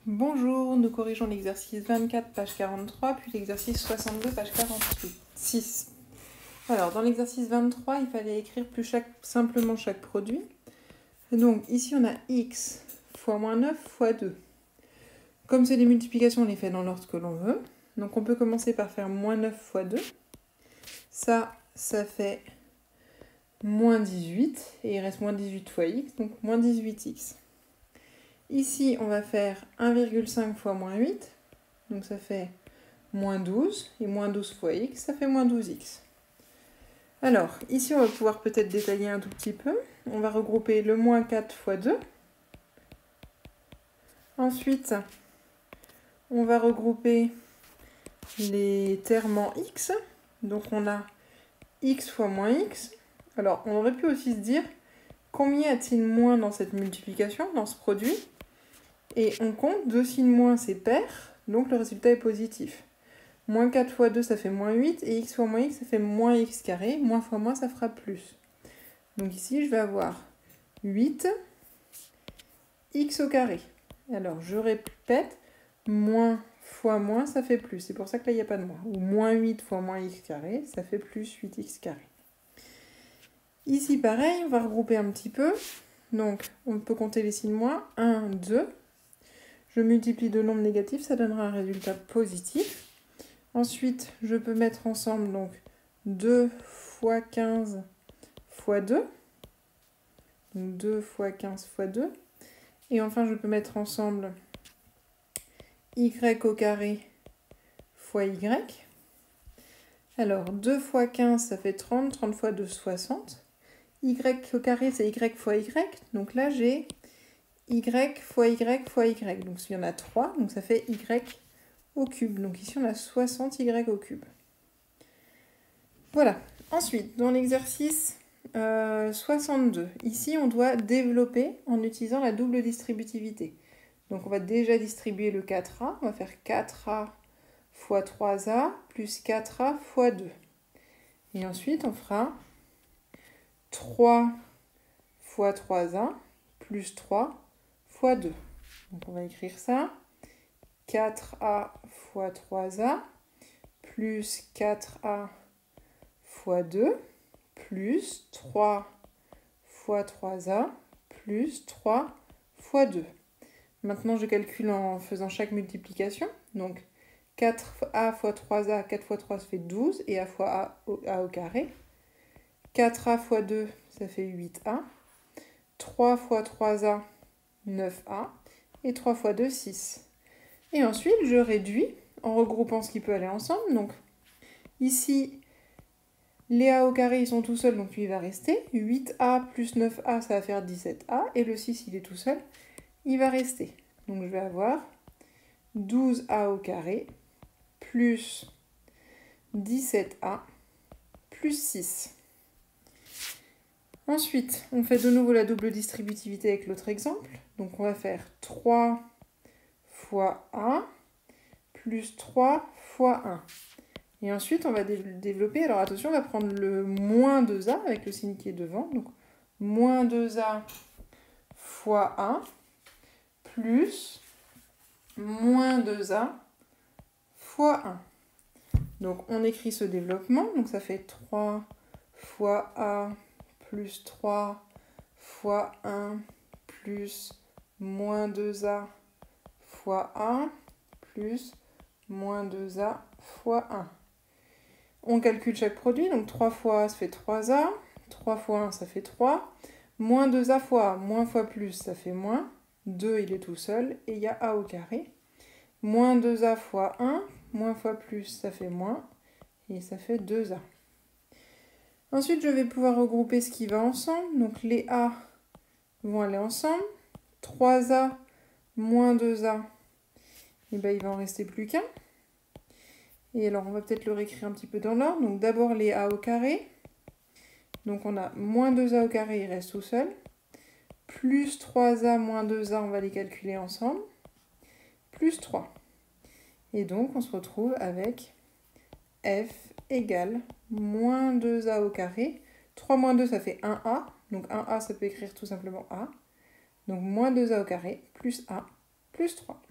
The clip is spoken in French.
Bonjour, nous corrigeons l'exercice 24, page 43, puis l'exercice 62, page 6. Alors, dans l'exercice 23, il fallait écrire simplement chaque produit. Donc, ici, on a x fois moins 9 fois 2. Comme c'est des multiplications, on les fait dans l'ordre que l'on veut. Donc, on peut commencer par faire moins 9 fois 2. Ça fait moins 18, et il reste moins 18 fois x, donc moins 18x. Ici, on va faire 1,5 fois moins 8, donc ça fait moins 12, et moins 12 fois x, ça fait moins 12x. Alors, ici, on va pouvoir peut-être détailler un tout petit peu. On va regrouper le moins 4 fois 2. Ensuite, on va regrouper les termes en x. Donc, on a x fois moins x. Alors, on aurait pu aussi se dire, combien y a-t-il moins dans cette multiplication, dans ce produit ? Et on compte, 2 signes moins, c'est pair, donc le résultat est positif. Moins 4 fois 2, ça fait moins 8, et x fois moins x, ça fait moins x carré. Moins fois moins, ça fera plus. Donc ici, je vais avoir 8 x au carré. Alors, je répète, moins fois moins, ça fait plus. C'est pour ça que là, il n'y a pas de moins. Ou moins 8 fois moins x carré, ça fait plus 8x carré. Ici, pareil, on va regrouper un petit peu. Donc, on peut compter les signes moins. 1, 2. Je multiplie deux nombres négatifs, ça donnera un résultat positif. Ensuite, je peux mettre ensemble donc 2 fois 15 fois 2. Donc 2 fois 15 fois 2. Et enfin, je peux mettre ensemble y au carré fois y. Alors, 2 fois 15, ça fait 30. 30 fois 2, 60. Y au carré, c'est y fois y. Donc là, j'ai y fois y fois y. Donc il y en a 3, donc ça fait y au cube. Donc ici, on a 60y au cube. Voilà. Ensuite, dans l'exercice 62, ici, on doit développer en utilisant la double distributivité. Donc on va déjà distribuer le 4a. On va faire 4a fois 3a plus 4a fois 2. Et ensuite, on fera 3 fois 3a plus 3 fois 2. Donc on va écrire ça. 4a fois 3a plus 4a fois 2 plus 3 fois 3a plus 3 fois 2. Maintenant, je calcule en faisant chaque multiplication. Donc 4a fois 3a, 4 fois 3, ça fait 12, et a fois a au carré. 4a fois 2, ça fait 8a. 3 fois 3a, 9a. Et 3 fois 2, 6. Et ensuite, je réduis en regroupant ce qui peut aller ensemble. Donc, ici, les a au carré, ils sont tout seuls, donc lui, il va rester. 8a plus 9a, ça va faire 17a. Et le 6, il est tout seul, il va rester. Donc, je vais avoir 12a au carré plus 17a plus 6. Ensuite, on fait de nouveau la double distributivité avec l'autre exemple. Donc, on va faire 3 fois a plus 3 fois 1. Et ensuite, on va développer. Alors attention, on va prendre le moins 2a avec le signe qui est devant. Donc, moins 2a fois 1 plus moins 2a fois 1. Donc, on écrit ce développement. Donc, ça fait 3 fois a plus 3 fois 1 plus moins 2a fois 1 plus moins 2a fois 1. On calcule chaque produit, donc 3 fois A, ça fait 3A, 3 fois 1, ça fait 3, moins 2A fois A, moins fois plus, ça fait moins, 2, il est tout seul, et il y a A au carré, moins 2A fois 1, moins fois plus, ça fait moins, et ça fait 2A. Ensuite, je vais pouvoir regrouper ce qui va ensemble, donc les A vont aller ensemble, 3A moins 2A, et ben il va en rester plus qu'un. Et alors, on va peut-être le réécrire un petit peu dans l'ordre. Donc d'abord les a au carré. Donc on a moins 2a au carré, il reste tout seul. Plus 3a moins 2a, on va les calculer ensemble. Plus 3. Et donc on se retrouve avec f égale moins 2a au carré. 3 moins 2, ça fait 1a. Donc 1a, ça peut écrire tout simplement a. Donc moins 2a au carré plus a plus 3.